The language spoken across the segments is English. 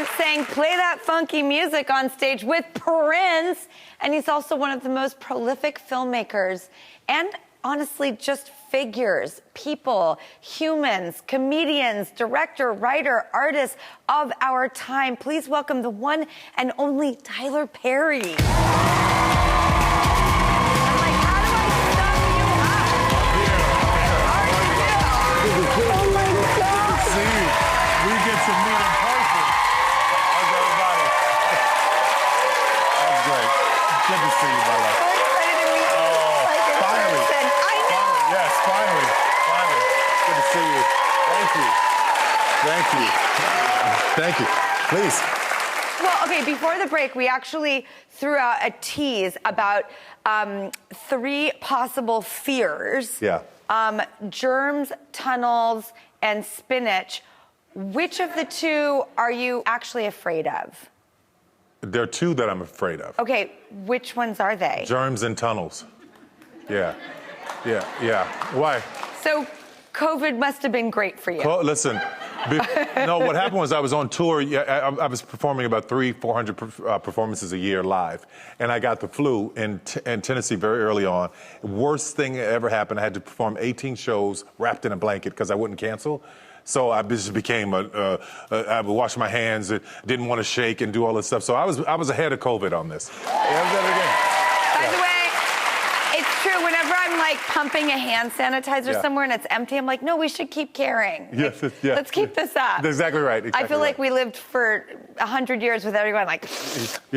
once sang "Play That Funky Music" on stage with Prince, and he's also one of the most prolific filmmakers and honestly just figures, people, humans, comedians, director, writer, artist of our time. Please welcome the one and only Tyler Perry. Good to see you, my love. So excited to meet you. Finally. I know. Yes, finally. Good to see you. Thank you. Please. Well, okay, before the break, we actually threw out a tease about 3 possible fears. Yeah. Germs, tunnels, and spinach. Which of the 2 are you actually afraid of? There are 2 that I'm afraid of. Okay, which ones are they? Germs and tunnels. Yeah. Why? So COVID must have been great for you. Listen, no, what happened was I was on tour. I was performing about 300-400 performances a year live, and I got the flu in Tennessee very early on. Worst thing that ever happened, I had to perform 18 shows wrapped in a blanket because I wouldn't cancel. So I just became I would wash my hands, didn't want to shake and do all this stuff. So I was ahead of COVID on this. By the way, it's true. Whenever I'm like pumping a hand sanitizer somewhere and it's empty, I'm like, no, we should keep carrying. Yes, Let's keep this up. That's exactly right. I feel like we lived for 100 years with everyone like,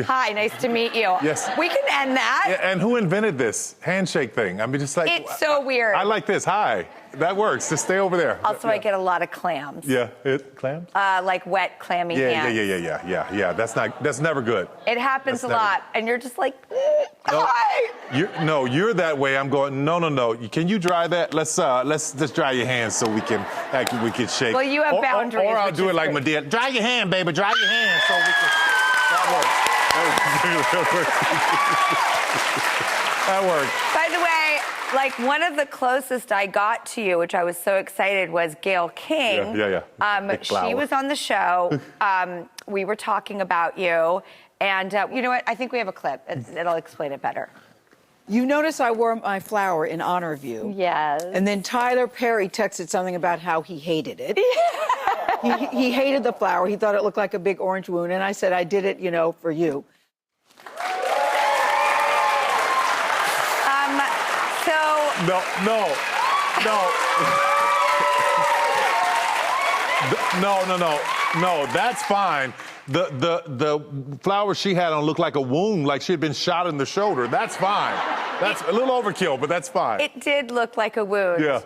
hi, nice to meet you. Yes. We can end that. Yeah, and who invented this handshake thing? I mean, just like It's so weird. I like this. Hi. That works. Just stay over there. Also, I get a lot of clams. Yeah, clams? Like wet, clammy hands. Yeah. That's never good. It happens a lot, and you're just like, No, hi. You're that way. I'm going. No. Can you dry that? Let's just dry your hands so we can shake. Well, you have boundaries. Or I'll do it like Medea. Dry your hand, baby. Dry your hand so we can. That works. By the way, like one of the closest I got to you, which I was so excited, was Gayle King. Yeah. She was on the show. We were talking about you. And you know what? I think we have a clip. It'll explain it better. You notice I wore my flower in honor of you. Yes. And then Tyler Perry texted something about how he hated it. He hated the flower. He thought it looked like a big orange wound. And I said, I did it, for you. No, that's fine. The flower she had on looked like a wound, like she had been shot in the shoulder. That's fine. That's a little overkill, but that's fine. It did look like a wound. Yeah.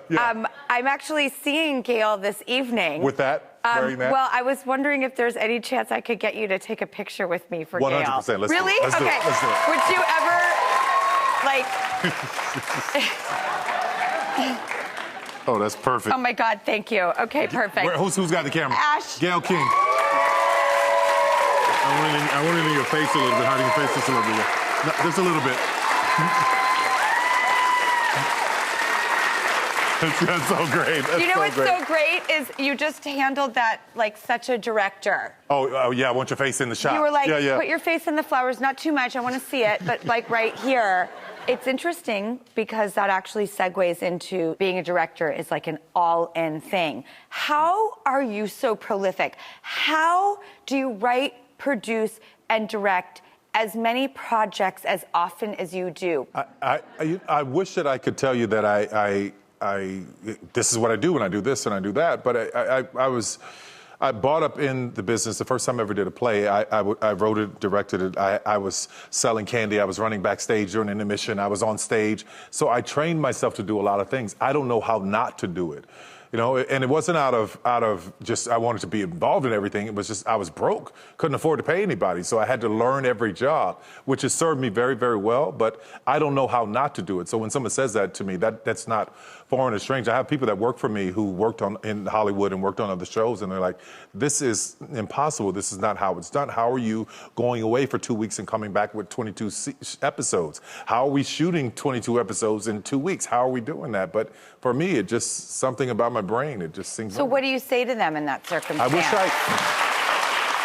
I'm actually seeing Gayle this evening. With that? Wearing that? Well, I was wondering if there's any chance I could get you to take a picture with me for 100%. Gayle. Let's really? do it. Let's do it. Okay. Let's do it. Would you ever, like... Oh, that's perfect. Oh, my God, thank you. Okay, perfect. Who's got the camera? Ash. Gayle King. I want it in your face a little bit. Hiding your face just a little bit. No, just a little bit. That's so great. That's you know what's so great is you just handled that like such a director. Oh, yeah, I want your face in the shot. You were like, yeah. Put your face in the flowers, not too much, I want to see it, but like right here. It's interesting because that actually segues into being a director is like an all-in thing. How are you so prolific? How do you write, produce, and direct as many projects as often as you do? I wish that I could tell you that this is what I do when I do this and I do that, but I bought up in the business. The first time I ever did a play, I wrote it, directed it. I was selling candy. I was running backstage during an intermission. I was on stage. So I trained myself to do a lot of things. I don't know how not to do it. And it wasn't out of just I wanted to be involved in everything. It was just I was broke, couldn't afford to pay anybody, so I had to learn every job, which has served me very, very well. But I don't know how not to do it. So when someone says that to me, that's not foreign or strange. I have people that work for me who worked in Hollywood and worked on other shows, and they're like, "This is impossible. This is not how it's done. How are you going away for 2 weeks and coming back with 22 episodes? How are we shooting 22 episodes in 2 weeks? How are we doing that?" But for me, it just something about my brain. It just sings. So what do you say to them in that circumstance?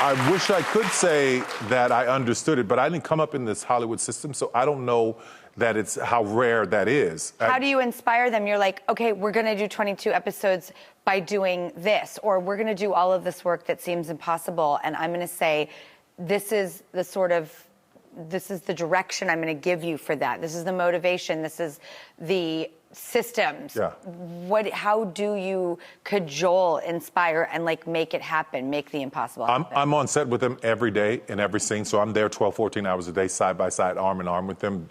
I wish I could say that I understood it, but I didn't come up in this Hollywood system, so I don't know that it's how rare that is. How do you inspire them? You're like, okay, we're going to do 22 episodes by doing this, or we're going to do all of this work that seems impossible, and I'm going to say, this is the direction I'm going to give you for that. This is the motivation. This is the systems. Yeah. How do you cajole, inspire, and like make it happen, make the impossible happen? I'm on set with them every day in every scene, so I'm there 12, 14 hours a day, side by side, arm in arm with them,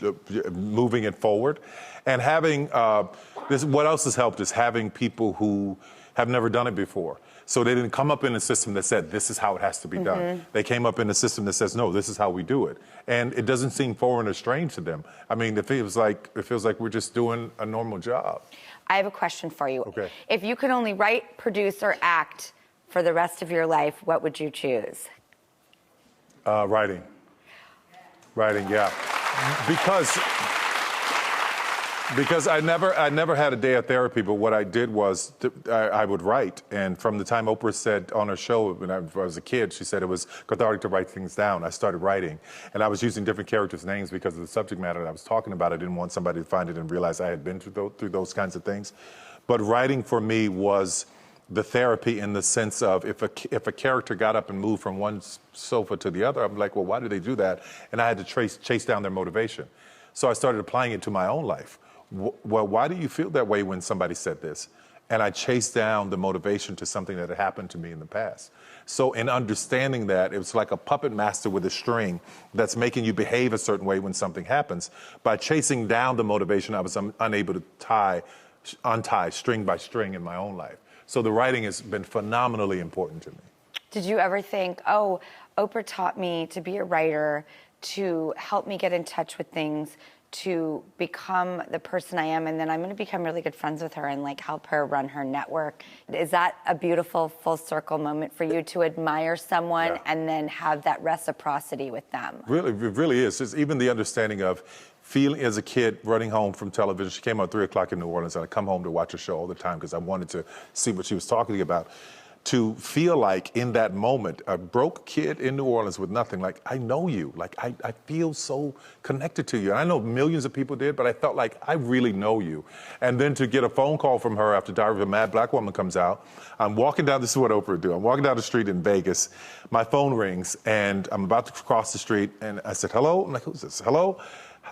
moving it forward. And having, what else has helped is having people who have never done it before. So they didn't come up in a system that said, this is how it has to be done. They came up in a system that says, no, this is how we do it. And it doesn't seem foreign or strange to them. I mean, it feels like we're just doing a normal job. I have a question for you. Okay. If you could only write, produce, or act for the rest of your life, what would you choose? Writing. Writing, yeah. Because I never had a day of therapy, but what I did was I would write. And from the time Oprah said on her show when I was a kid, she said it was cathartic to write things down. I started writing. And I was using different characters' names because of the subject matter that I was talking about. I didn't want somebody to find it and realize I had been through those kinds of things. But writing for me was the therapy in the sense of if a character got up and moved from one sofa to the other, I'm like, well, why did they do that? And I had to chase down their motivation. So I started applying it to my own life. Well, why do you feel that way when somebody said this? And I chased down the motivation to something that had happened to me in the past. So in understanding that, it was like a puppet master with a string that's making you behave a certain way when something happens. By chasing down the motivation, I was unable to untie string by string in my own life. So the writing has been phenomenally important to me. Did you ever think, oh, Oprah taught me to be a writer, to help me get in touch with things, to become the person I am, and then I'm going to become really good friends with her and like help her run her network? Is that a beautiful full circle moment for you to admire someone and then have that reciprocity with them? Really, it really is. It's even the understanding of feeling as a kid running home from television. She came out 3 o'clock in New Orleans, and I come home to watch her show all the time because I wanted to see what she was talking about. To feel like in that moment, a broke kid in New Orleans with nothing, like, I know you. Like, I feel so connected to you. And I know millions of people did, but I felt like I really know you. And then to get a phone call from her after Diary of a Mad Black Woman comes out, I'm walking down, this is what Oprah would do. I'm walking down the street in Vegas, my phone rings, and I'm about to cross the street, and I said, hello? I'm like, who's this? Hello?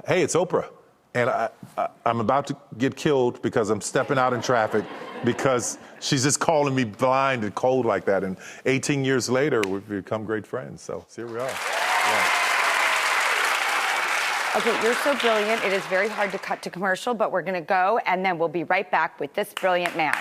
Hey, it's Oprah. And I'm about to get killed because I'm stepping out in traffic because she's just calling me blind and cold like that. And 18 years later, we've become great friends. So here we are. Yeah. Okay, you're so brilliant. It is very hard to cut to commercial, but we're going to go, and then we'll be right back with this brilliant man.